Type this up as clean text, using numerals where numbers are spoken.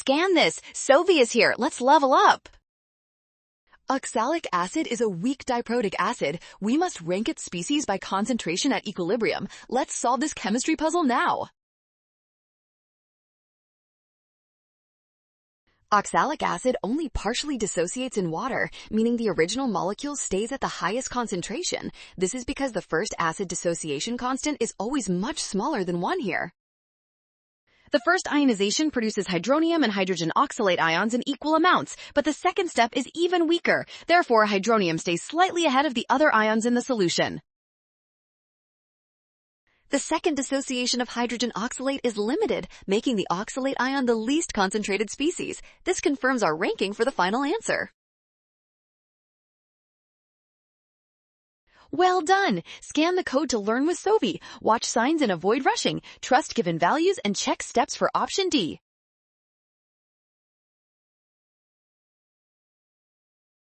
scan this. Sovi is here. Let's level up. Oxalic acid is a weak diprotic acid. We must rank its species by concentration at equilibrium. Let's solve this chemistry puzzle now. Oxalic acid only partially dissociates in water, meaning the original molecule stays at the highest concentration. This is because the first acid dissociation constant is always much smaller than 1 here. The first ionization produces hydronium and hydrogen oxalate ions in equal amounts, but the second step is even weaker. Therefore, hydronium stays slightly ahead of the other ions in the solution. The second dissociation of hydrogen oxalate is limited, making the oxalate ion the least concentrated species. This confirms our ranking for the final answer. Well done! Scan the code to learn with Sovi. Watch signs and avoid rushing. Trust given values and check steps for option D.